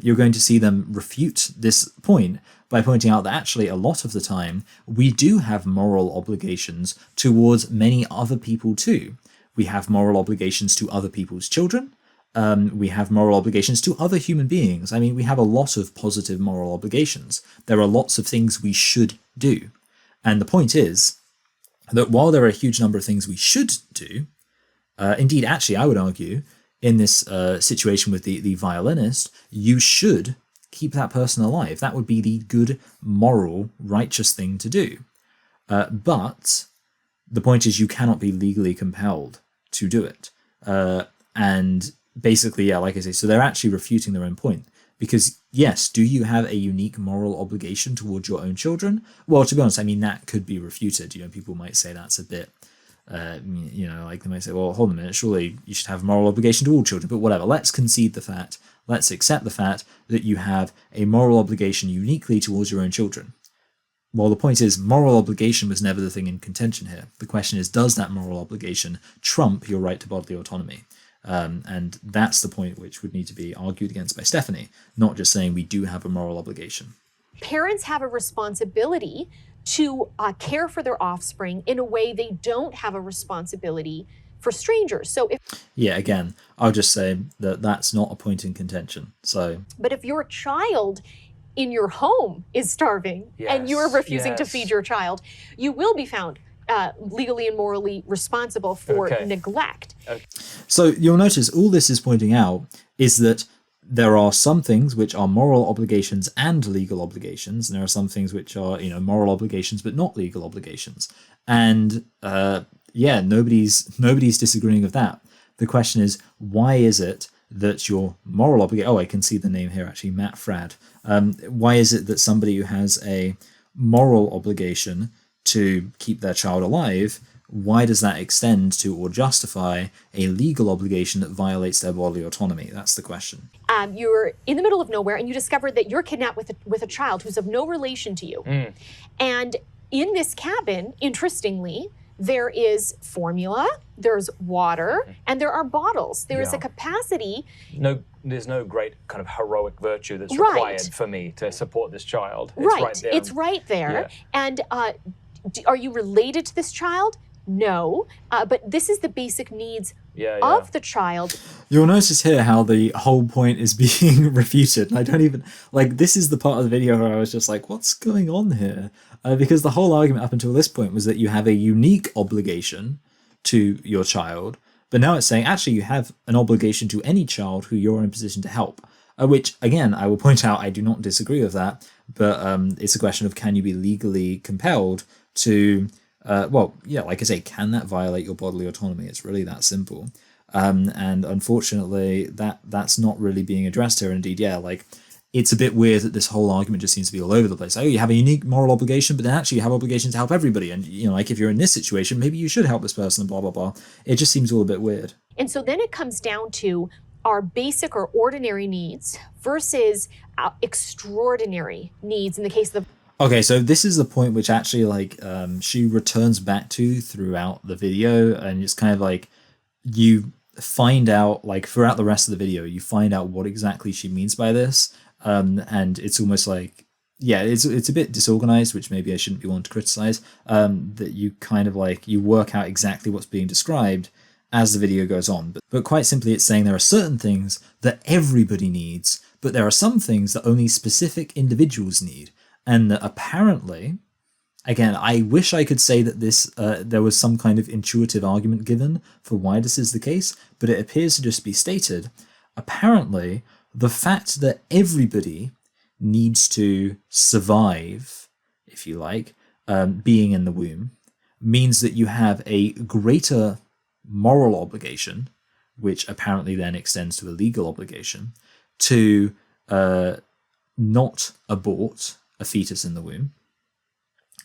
[SPEAKER 1] you're going to see them refute this point by pointing out that actually a lot of the time, we do have moral obligations towards many other people too. We have moral obligations to other people's children. We have moral obligations to other human beings. I mean, we have a lot of positive moral obligations. There are lots of things we should do. And the point is that while there are a huge number of things we should do, indeed, actually, I would argue, in this situation with the violinist, you should keep that person alive. That would be the good, moral, righteous thing to do. But the point is you cannot be legally compelled to do it. And basically, yeah, like I say, so they're actually refuting their own point. Because, yes, do you have a unique moral obligation towards your own children? Well, to be honest, I mean, that could be refuted. You know, people might say that's a bit, you know, like they might say, well, hold on a minute, surely you should have a moral obligation to all children. But whatever, let's concede the fact, let's accept the fact that you have a moral obligation uniquely towards your own children. Well, the point is, moral obligation was never the thing in contention here. The question is, does that moral obligation trump your right to bodily autonomy? And that's the point which would need to be argued against by Stephanie, not just saying we do have a moral obligation.
[SPEAKER 2] Parents have a responsibility to care for their offspring in a way they don't have a responsibility for strangers. So if
[SPEAKER 1] again, I'll just say that that's not a point in contention. So,
[SPEAKER 2] but if your child in your home is starving and you're
[SPEAKER 3] Yes,
[SPEAKER 2] refusing to
[SPEAKER 3] yes.
[SPEAKER 2] feed your child, you will be found legally and morally responsible for neglect.
[SPEAKER 1] So you'll notice all this is pointing out is that there are some things which are moral obligations and legal obligations, and there are some things which are, moral obligations but not legal obligations. And nobody's disagreeing with that. The question is, why is it that your moral obligation? Oh, I can see the name here actually, Matt Frad. Why is it that somebody who has a moral obligation to keep their child alive, why does that extend to or justify a legal obligation that violates their bodily autonomy? That's the question.
[SPEAKER 2] You're in the middle of nowhere and you discover that you're kidnapped with a child who's of no relation to you. And in this cabin, interestingly, there is formula, there's water, and there are bottles. There is a capacity.
[SPEAKER 3] There's no great kind of heroic virtue that's required for me to support this child. It's right there.
[SPEAKER 2] It's right there.
[SPEAKER 3] Yeah.
[SPEAKER 2] And are you related to this child? No. But this is the basic needs of the child.
[SPEAKER 1] You'll notice here how the whole point is being refuted. I don't even, this is the part of the video where I was just like, what's going on here? Because the whole argument up until this point was that you have a unique obligation to your child, but now it's saying actually you have an obligation to any child who you're in a position to help, which again, I will point out, I do not disagree with that, but it's a question of can you be legally compelled to, like I say, can that violate your bodily autonomy? It's really that simple. And unfortunately, that's not really being addressed here. Indeed, it's a bit weird that this whole argument just seems to be all over the place. Oh, you have a unique moral obligation, but then actually you have obligation to help everybody. And, if you're in this situation, maybe you should help this person, blah, blah, blah. It just seems all a bit weird.
[SPEAKER 2] And so then it comes down to our basic or ordinary needs versus extraordinary needs in the case of the...
[SPEAKER 1] Okay, so this is the point which actually, she returns back to throughout the video, and it's kind of you find out, throughout the rest of the video, you find out what exactly she means by this. And it's almost it's a bit disorganized, which maybe I shouldn't be one to criticize, that you kind of you work out exactly what's being described as the video goes on. But quite simply, it's saying there are certain things that everybody needs, but there are some things that only specific individuals need. And that apparently, again, I wish I could say that this there was some kind of intuitive argument given for why this is the case, but it appears to just be stated. Apparently, the fact that everybody needs to survive, if you like, being in the womb, means that you have a greater moral obligation, which apparently then extends to a legal obligation, to not abort a fetus in the womb.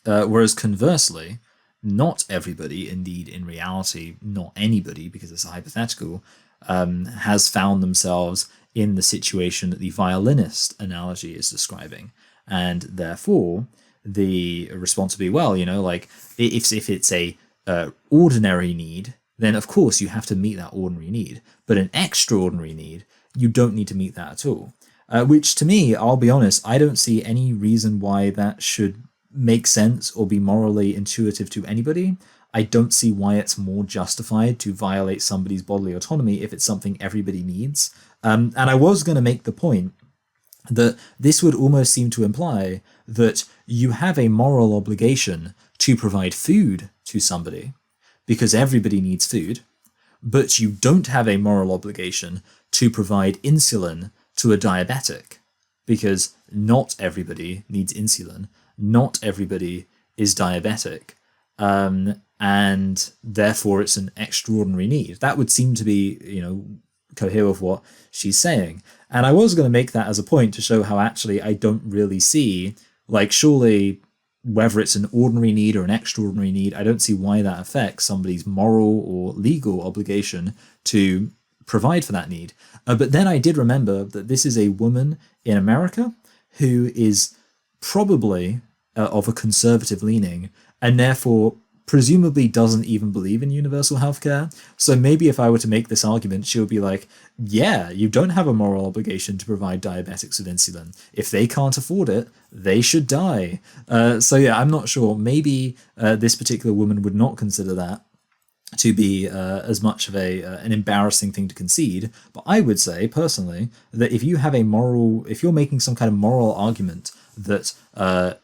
[SPEAKER 1] Whereas conversely, not everybody, indeed in reality, not anybody, because it's a hypothetical, has found themselves in the situation that the violinist analogy is describing. And therefore, the response would be, well, if it's a ordinary need, then of course you have to meet that ordinary need. But an extraordinary need, you don't need to meet that at all. Which to me, I'll be honest, I don't see any reason why that should make sense or be morally intuitive to anybody. I don't see why it's more justified to violate somebody's bodily autonomy if it's something everybody needs. And I was going to make the point that this would almost seem to imply that you have a moral obligation to provide food to somebody because everybody needs food, but you don't have a moral obligation to provide insulin to a diabetic because not everybody needs insulin, not everybody is diabetic, and therefore it's an extraordinary need. That would seem to be, cohere with what she's saying. And I was going to make that as a point to show how actually I don't really see, surely whether it's an ordinary need or an extraordinary need, I don't see why that affects somebody's moral or legal obligation to provide for that need. But then I did remember that this is a woman in America who is probably of a conservative leaning and therefore presumably doesn't even believe in universal healthcare. So maybe if I were to make this argument, she would be like, yeah, you don't have a moral obligation to provide diabetics with insulin. If they can't afford it, they should die. So yeah, I'm not sure. Maybe this particular woman would not consider that. to be as much of an embarrassing thing to concede. But I would say personally that if you're making some kind of moral argument that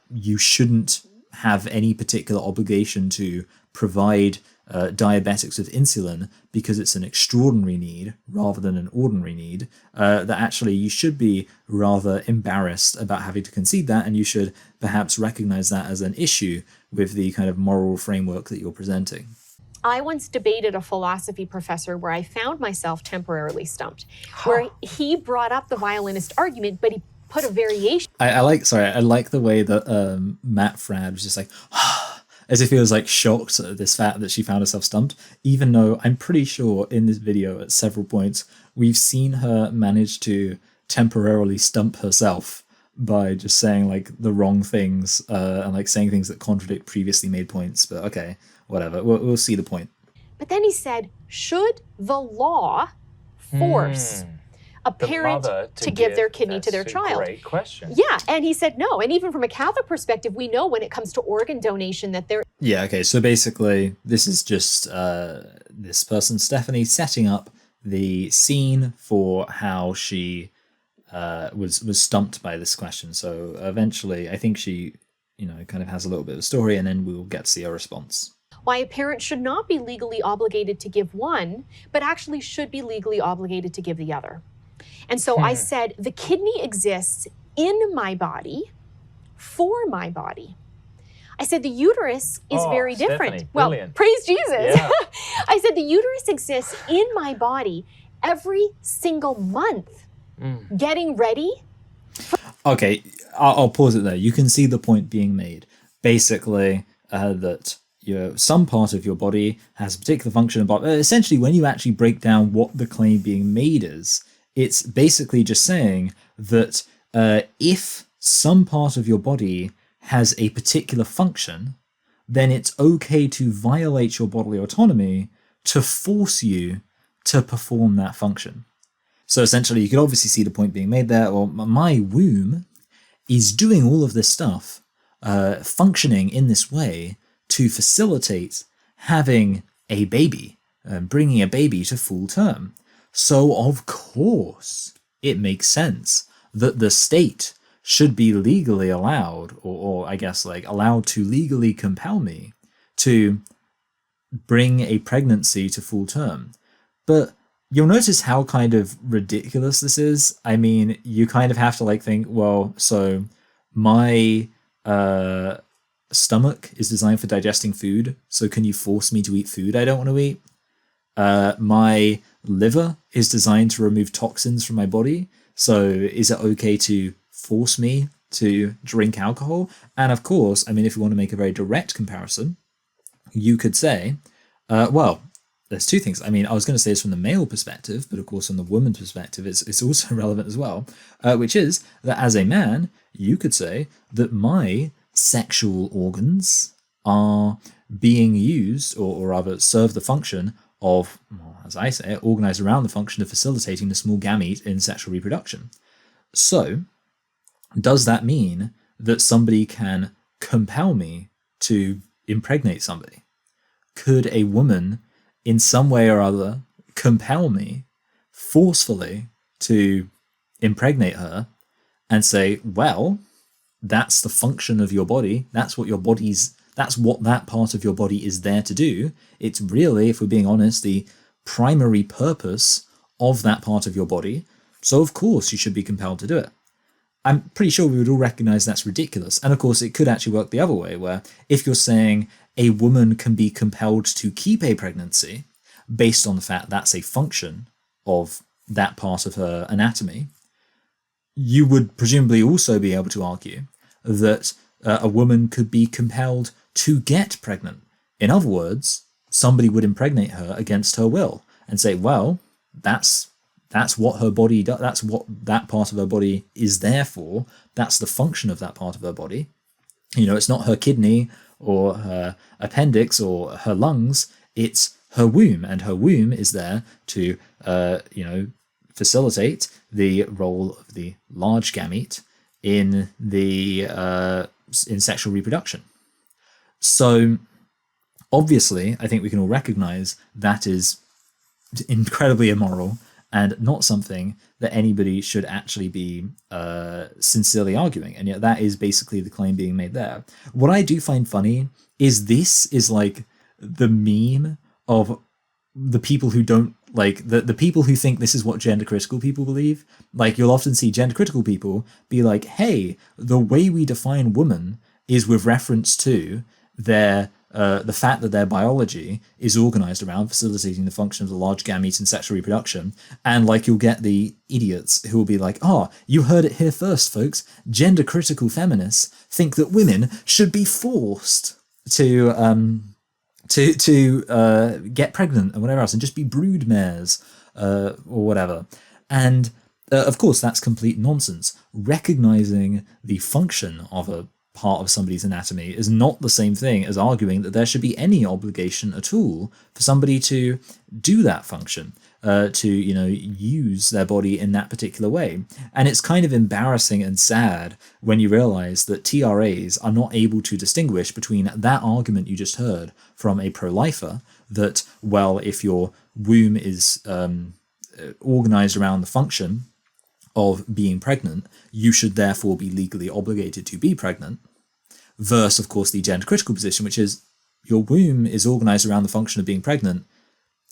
[SPEAKER 1] you shouldn't have any particular obligation to provide diabetics with insulin because it's an extraordinary need rather than an ordinary need, that actually you should be rather embarrassed about having to concede that, and you should perhaps recognize that as an issue with the kind of moral framework that you're presenting.
[SPEAKER 2] I once debated a philosophy professor where I found myself temporarily stumped, where he brought up the violinist argument, but he put a variation.
[SPEAKER 1] I like the way that Matt Frad was just like, as if he was like shocked at this fact that she found herself stumped, even though I'm pretty sure in this video at several points we've seen her manage to temporarily stump herself by just saying like the wrong things and like saying things that contradict previously made points. But okay, whatever, we'll see the point.
[SPEAKER 2] But then he said, should the law force a parent to give their kidney to their child?
[SPEAKER 3] Great question.
[SPEAKER 2] Yeah, and he said no. And even from a Catholic perspective, we know when it comes to organ donation that there...
[SPEAKER 1] Yeah, okay, so basically this is just this person, Stephanie, setting up the scene for how she was stumped by this question. So eventually I think she, kind of has a little bit of a story, and then we'll get to see her response.
[SPEAKER 2] Why a parent should not be legally obligated to give one, but actually should be legally obligated to give the other. And so I said, the kidney exists in my body, for my body. I said, the uterus is very different. Well, praise Jesus.
[SPEAKER 3] Yeah.
[SPEAKER 2] I said, the uterus exists in my body every single month, getting ready.
[SPEAKER 1] Okay, I'll pause it there. You can see the point being made. Basically, that some part of your body has a particular function, but essentially when you actually break down what the claim being made is, it's basically just saying that if some part of your body has a particular function, then it's okay to violate your bodily autonomy to force you to perform that function. So essentially, you could obviously see the point being made there, or my womb is doing all of this stuff, functioning in this way to facilitate having a baby, bringing a baby to full term. So of course, it makes sense that the state should be legally allowed, or I guess like allowed to legally compel me to bring a pregnancy to full term. But you'll notice how kind of ridiculous this is. I mean, you kind of have to like think, well, so my stomach is designed for digesting food, so can you force me to eat food I don't want to eat? My liver is designed to remove toxins from my body, so is it okay to force me to drink alcohol? And of course, I mean, if you want to make a very direct comparison, you could say, well, there's two things. I mean, I was going to say this from the male perspective, but of course from the woman's perspective, it's also relevant as well, which is that as a man, you could say that my sexual organs are being used, or rather serve the function of, well, as I say, organized around the function of facilitating the small gamete in sexual reproduction. So, does that mean that somebody can compel me to impregnate somebody? Could a woman in some way or other compel me forcefully to impregnate her and say, well, that's the function of your body, that's what that part of your body is there to do. It's really, if we're being honest, the primary purpose of that part of your body. So of course you should be compelled to do it. I'm pretty sure we would all recognize that's ridiculous. And of course it could actually work the other way, where if you're saying a woman can be compelled to keep a pregnancy based on the fact that's a function of that part of her anatomy, you would presumably also be able to argue that a woman could be compelled to get pregnant. In other words, somebody would impregnate her against her will and say, well, that's what her body does, that's what that part of her body is there for, that's the function of that part of her body. It's not her kidney or her appendix or her lungs, it's her womb, and her womb is there to facilitate the role of the large gamete in sexual reproduction. So Obviously, I think we can all recognize that is incredibly immoral and not something that anybody should actually be sincerely arguing. And yet that is basically the claim being made there. What I do find funny is this is like the meme of the people who don't like the people who think this is what gender critical people believe. Like you'll often see gender critical people be like, hey, the way we define woman is with reference to their the fact that their biology is organized around facilitating the function of the large gametes and sexual reproduction. And like you'll get the idiots who will be like, oh, you heard it here first, folks. Gender critical feminists think that women should be forced to get pregnant and whatever else and just be brood mares or whatever. And of course, that's complete nonsense. Recognizing the function of a part of somebody's anatomy is not the same thing as arguing that there should be any obligation at all for somebody to do that function, to use their body in that particular way. And it's kind of embarrassing and sad when you realize that TRAs are not able to distinguish between that argument you just heard from a pro-lifer that, well, if your womb is organized around the function of being pregnant, you should therefore be legally obligated to be pregnant, versus, of course, the gender critical position, which is your womb is organized around the function of being pregnant,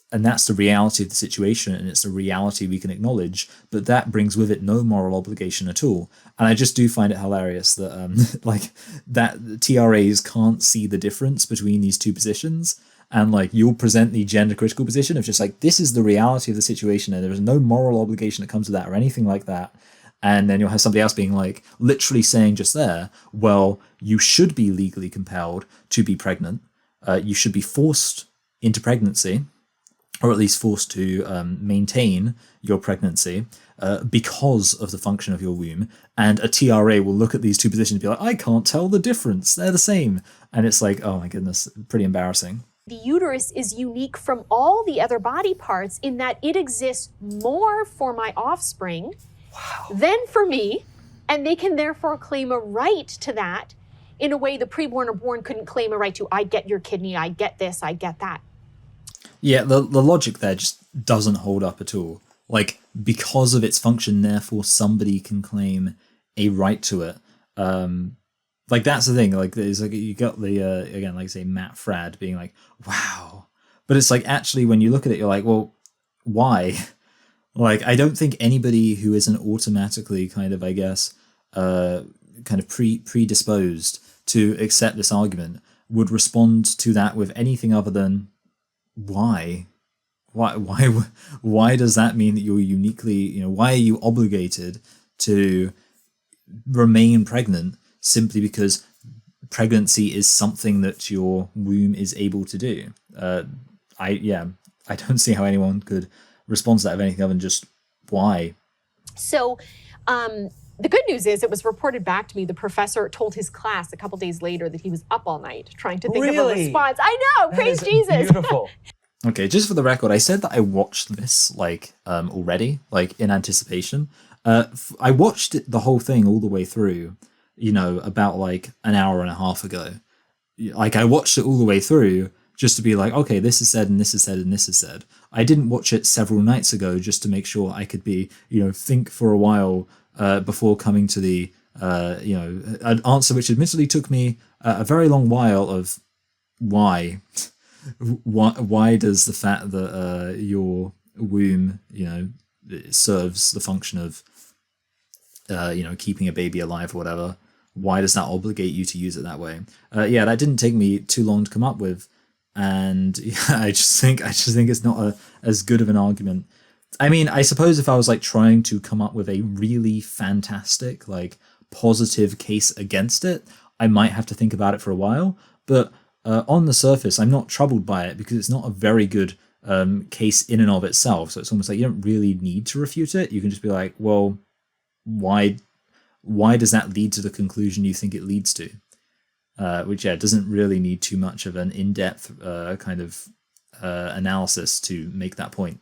[SPEAKER 1] and that's the reality of the situation, and it's a reality we can acknowledge, but that brings with it no moral obligation at all. And I just do find it hilarious that that TRAs can't see the difference between these two positions, and like you'll present the gender critical position of just like, this is the reality of the situation and there is no moral obligation that comes with that or anything like that. And then you'll have somebody else being like, literally saying just there, well, you should be legally compelled to be pregnant. You should be forced into pregnancy, or at least forced to maintain your pregnancy because of the function of your womb. And a TRA will look at these two positions and be like, I can't tell the difference. They're the same. And it's like, oh my goodness, pretty embarrassing.
[SPEAKER 2] The uterus is unique from all the other body parts in that it exists more for my offspring than for me, and they can therefore claim a right to that in a way the preborn or born couldn't claim a right to. I get your kidney, I get this, I get that.
[SPEAKER 1] Yeah, the logic there just doesn't hold up at all. Like, because of its function, therefore somebody can claim a right to it. Like, that's the thing. Like, there's like, you got the again, like say Matt Fradd being like, wow, but it's like, actually when you look at it, you're like, well, why? Like, I don't think anybody who isn't automatically kind of, I guess, kind of predisposed to accept this argument would respond to that with anything other than, why? Why does that mean that you're uniquely, why are you obligated to remain pregnant simply because pregnancy is something that your womb is able to do? I don't see how anyone could respond to that of anything other than just why.
[SPEAKER 2] So the good news is it was reported back to me. The professor told his class a couple days later that he was up all night trying to think of a response. I know, praise Jesus.
[SPEAKER 3] Beautiful.
[SPEAKER 1] Okay, just for the record, I said that I watched this already, like in anticipation. I watched the whole thing all the way through, about like an hour and a half ago. Like, I watched it all the way through just to be like, okay, this is said and this is said and this is said. I didn't watch it several nights ago just to make sure I could be, think for a while before coming to the, an answer which admittedly took me a very long while of why. Why does the fact that your womb, serves the function of, keeping a baby alive or whatever, why does that obligate you to use it that way? That didn't take me too long to come up with. And I just think it's not as good of an argument. I mean, I suppose if I was like trying to come up with a really fantastic, like positive case against it, I might have to think about it for a while. But on the surface, I'm not troubled by it because it's not a very good case in and of itself. So it's almost like you don't really need to refute it. You can just be like, well, why does that lead to the conclusion you think it leads to? Which doesn't really need too much of an in-depth kind of analysis to make that point.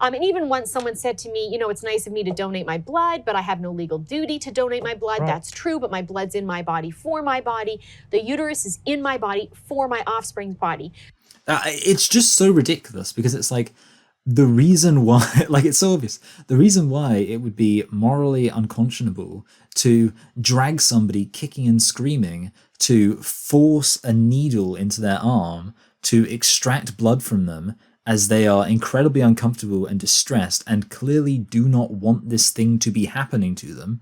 [SPEAKER 2] And even once someone said to me, it's nice of me to donate my blood, but I have no legal duty to donate my blood.
[SPEAKER 3] Right.
[SPEAKER 2] That's true, but my blood's in my body for my body. The uterus is in my body for my offspring's body.
[SPEAKER 1] It's just so ridiculous because it's like the reason why, like it's so obvious, the reason why it would be morally unconscionable to drag somebody kicking and screaming to force a needle into their arm to extract blood from them as they are incredibly uncomfortable and distressed and clearly do not want this thing to be happening to them.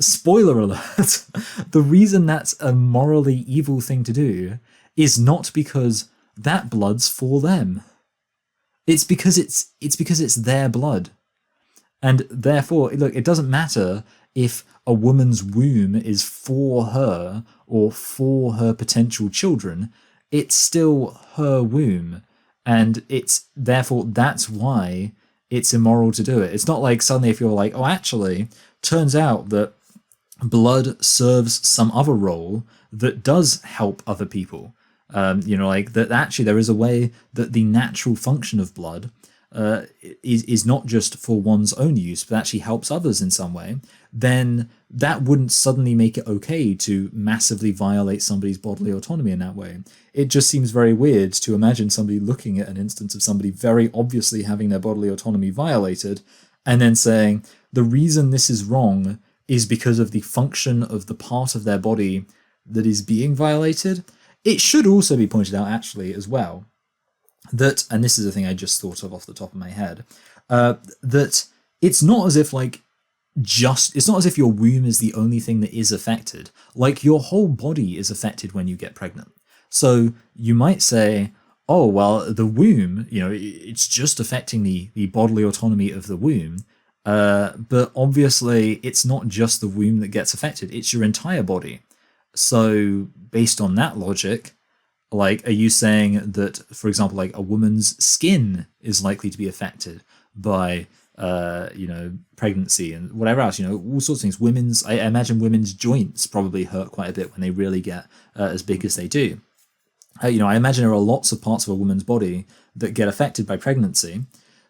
[SPEAKER 1] Spoiler alert, the reason that's a morally evil thing to do is not because that blood's for them. It's because it's their blood. And therefore, look, it doesn't matter if a woman's womb is for her or for her potential children, it's still her womb. And it's therefore that's why it's immoral to do it. It's not like suddenly if you're like, oh, actually, turns out that blood serves some other role that does help other people. Like that actually there is a way that the natural function of blood is not just for one's own use, but actually helps others in some way, then that wouldn't suddenly make it okay to massively violate somebody's bodily autonomy in that way. It just seems very weird to imagine somebody looking at an instance of somebody very obviously having their bodily autonomy violated and then saying, the reason this is wrong is because of the function of the part of their body that is being violated. It should also be pointed out, actually, as well, that, and this is a thing I just thought of off the top of my head, that it's not as if, it's not as if your womb is the only thing that is affected. Like, your whole body is affected when you get pregnant. So you might say, oh, well, the womb, it's just affecting the bodily autonomy of the womb. But obviously, it's not just the womb that gets affected, it's your entire body. So based on that logic, are you saying that, for example, a woman's skin is likely to be affected by, pregnancy and whatever else, all sorts of things. I imagine women's joints probably hurt quite a bit when they really get as big as they do. I imagine there are lots of parts of a woman's body that get affected by pregnancy.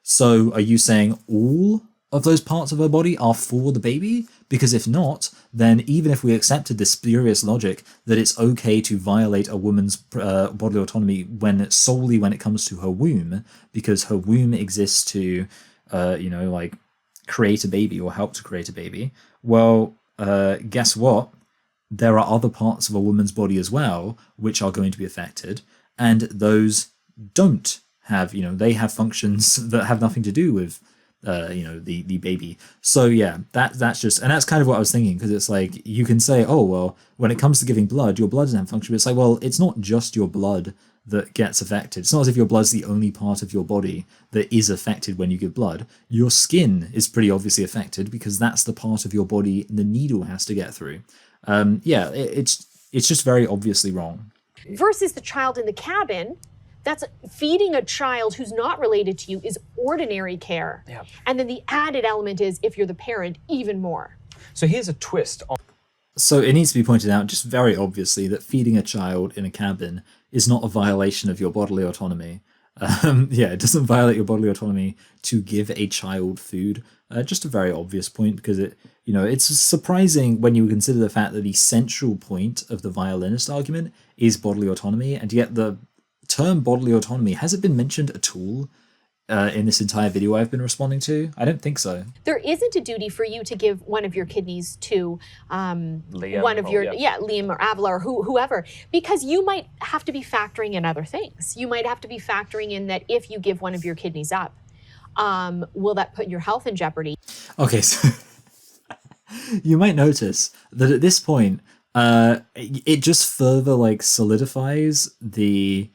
[SPEAKER 1] So are you saying all of those parts of her body are for the baby? Because if not, then even if we accepted this spurious logic that it's okay to violate a woman's bodily autonomy solely when it comes to her womb, because her womb exists to, create a baby or help to create a baby, well, guess what? There are other parts of a woman's body as well which are going to be affected, and those don't have, they have functions that have nothing to do with the baby. So yeah, that's just, and that's kind of what I was thinking, because it's like, you can say, oh, well, when it comes to giving blood, your blood doesn't have function, but it's like, well, it's not just your blood that gets affected. It's not as if your blood's the only part of your body that is affected when you give blood. Your skin is pretty obviously affected because that's the part of your body the needle has to get through. It's just very obviously wrong.
[SPEAKER 2] Versus the child in the cabin, that's feeding a child who's not related to you is ordinary care.
[SPEAKER 3] Yeah.
[SPEAKER 2] And then the added element is, if you're the parent, even more.
[SPEAKER 3] So here's a twist on.
[SPEAKER 1] So it needs to be pointed out just very obviously that feeding a child in a cabin is not a violation of your bodily autonomy. It doesn't violate your bodily autonomy to give a child food. Just a very obvious point, because it's surprising when you consider the fact that the central point of the violinist argument is bodily autonomy, and yet the term bodily autonomy, has it been mentioned at all in this entire video I've been responding to? I don't think so.
[SPEAKER 2] There isn't a duty for you to give one of your kidneys to
[SPEAKER 3] Liam,
[SPEAKER 2] one of your, Liam or Avila or whoever, because you might have to be factoring in other things. You might have to be factoring in that if you give one of your kidneys up, will that put your health in jeopardy? Okay, so
[SPEAKER 1] you might notice that at this point, it just further solidifies the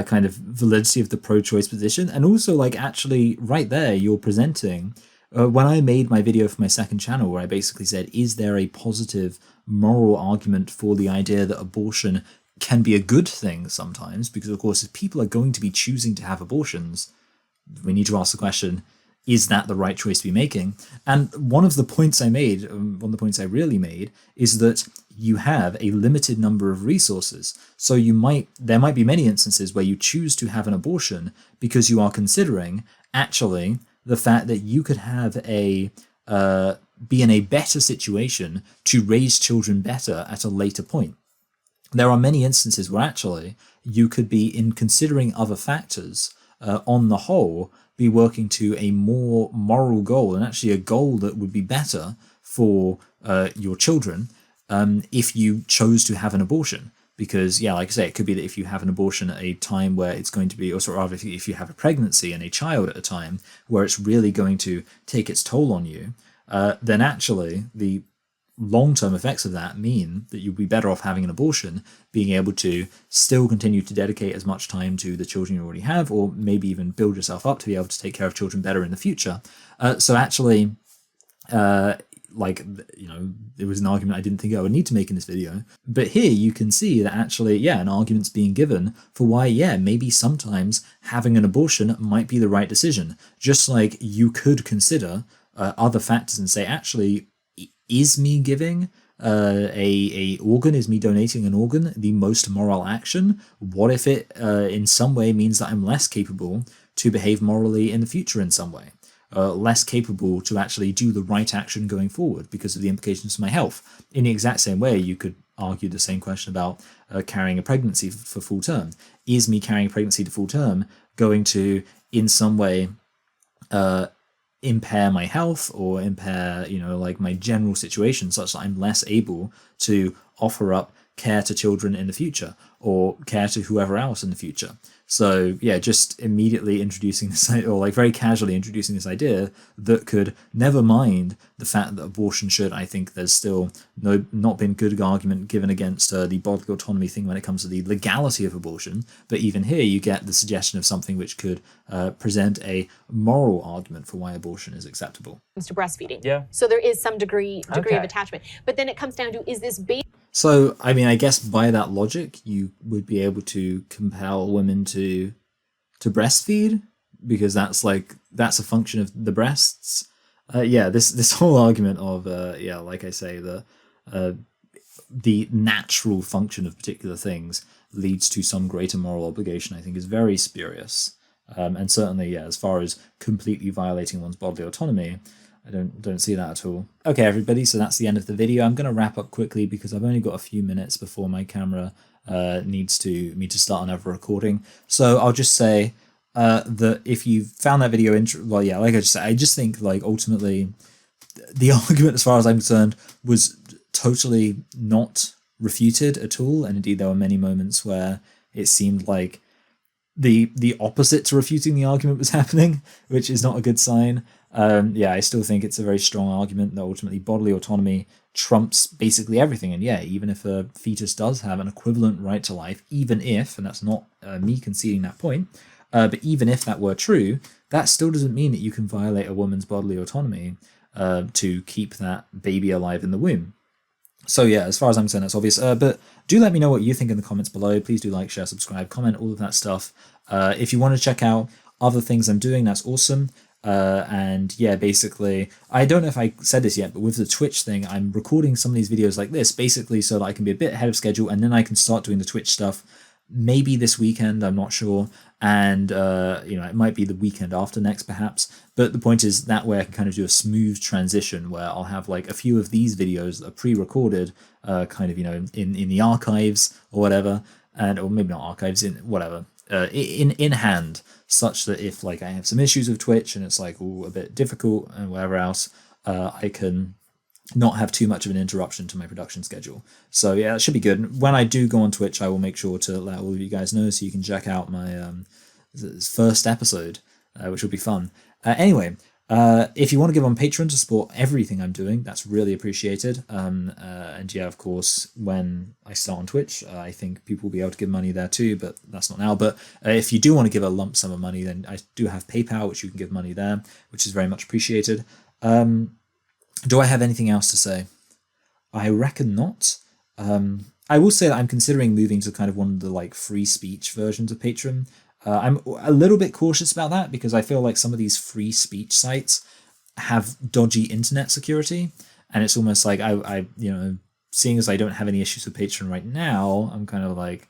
[SPEAKER 1] kind of validity of the pro-choice position, and also actually right there you're presenting when I made my video for my second channel where I basically said, is there a positive moral argument for the idea that abortion can be a good thing sometimes? Because of course, if people are going to be choosing to have abortions, we need to ask the question, is that the right choice to be making? And one of the points I made, one of the points I really made, is that you have a limited number of resources. So there might be many instances where you choose to have an abortion because you are considering actually the fact that you could have be in a better situation to raise children better at a later point. There are many instances where actually you could be, in considering other factors, on the whole, be working to a more moral goal, and actually a goal that would be better for your children if you chose to have an abortion. Because, yeah, like I say, it could be that if you have an abortion at a time where it's going to be, or rather, if you have a pregnancy and a child at a time where it's really going to take its toll on you, then actually the long-term effects of that mean that you'll be better off having an abortion, being able to still continue to dedicate as much time to the children you already have, or maybe even build yourself up to be able to take care of children better in the future. So actually, it was an argument I didn't think I would need to make in this video. But here you can see that actually, yeah, an argument's being given for why, yeah, maybe sometimes having an abortion might be the right decision. Just like you could consider other factors and say, actually, is me giving a organ, is me donating an organ the most moral action? What if it in some way means that I'm less capable to behave morally in the future in some way? Less capable to actually do the right action going forward because of the implications for my health. In the exact same way, you could argue the same question about carrying a pregnancy for full term. Is me carrying a pregnancy to full term going to, in some way, impair my health or impair, my general situation such that I'm less able to offer up care to children in the future or care to whoever else in the future? So yeah, just immediately introducing this, or very casually introducing this idea that could, never mind the fact that abortion should, I think there's still not been good argument given against the bodily autonomy thing when it comes to the legality of abortion. But even here you get the suggestion of something which could present a moral argument for why abortion is acceptable.
[SPEAKER 2] Comes to breastfeeding.
[SPEAKER 3] Yeah.
[SPEAKER 2] So there is some degree of
[SPEAKER 3] Okay.
[SPEAKER 2] attachment. But then it comes down to, is this based?
[SPEAKER 1] So, I mean, I guess by that logic, you would be able to compel women to breastfeed because that's a function of the breasts. This whole argument of like I say, the natural function of particular things leads to some greater moral obligation, I think is very spurious. And certainly, as far as completely violating one's bodily autonomy, I don't see that at all. Okay, everybody, so that's the end of the video. I'm going to wrap up quickly because I've only got a few minutes before my camera needs me to start another recording. So I'll just say that if you found that video like I just said, I just think ultimately the argument, as far as I'm concerned, was totally not refuted at all. And indeed, there were many moments where it seemed like the opposite to refuting the argument was happening, which is not a good sign. I still think it's a very strong argument that ultimately bodily autonomy trumps basically everything. And yeah, even if a fetus does have an equivalent right to life, even if, and that's not me conceding that point, but even if that were true, that still doesn't mean that you can violate a woman's bodily autonomy to keep that baby alive in the womb. So yeah, as far as I'm concerned, that's obvious. But do let me know what you think in the comments below. Please do like, share, subscribe, comment, all of that stuff. If you want to check out other things I'm doing, that's awesome. And yeah, basically, I don't know if I said this yet, but with the Twitch thing, I'm recording some of these videos like this, basically so that I can be a bit ahead of schedule, and then I can start doing the Twitch stuff maybe this weekend, I'm not sure. And, it might be the weekend after next, perhaps. But the point is that way I can kind of do a smooth transition where I'll have a few of these videos that are pre-recorded, in the archives or whatever, or maybe not archives, in whatever, in hand, such that if I have some issues with Twitch and it's a bit difficult and whatever else, I can not have too much of an interruption to my production schedule. So yeah, that should be good. When I do go on Twitch, I will make sure to let all of you guys know so you can check out my first episode, which will be fun. Anyway, if you want to give on Patreon to support everything I'm doing, that's really appreciated. And yeah, of course, when I start on Twitch, I think people will be able to give money there too, but that's not now. But if you do want to give a lump sum of money, then I do have PayPal, which you can give money there, which is very much appreciated. Do I have anything else to say? I reckon not. I will say that I'm considering moving to kind of one of the free speech versions of Patreon. I'm a little bit cautious about that because I feel like some of these free speech sites have dodgy internet security, and it's almost like I seeing as I don't have any issues with Patreon right now, I'm kind of like,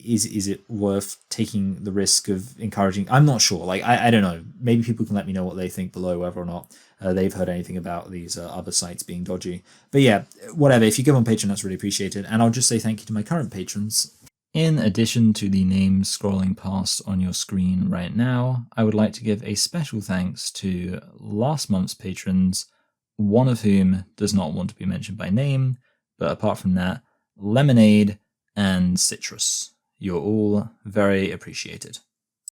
[SPEAKER 1] is it worth taking the risk of encouraging? I'm not sure. Like, I don't know. Maybe people can let me know what they think below, whether or not they've heard anything about these other sites being dodgy. But yeah, whatever. If you give on Patreon, that's really appreciated. And I'll just say thank you to my current patrons. In addition to the names scrolling past on your screen right now, I would like to give a special thanks to last month's patrons, one of whom does not want to be mentioned by name, but apart from that, Lemonade and Citrus. You're all very appreciated.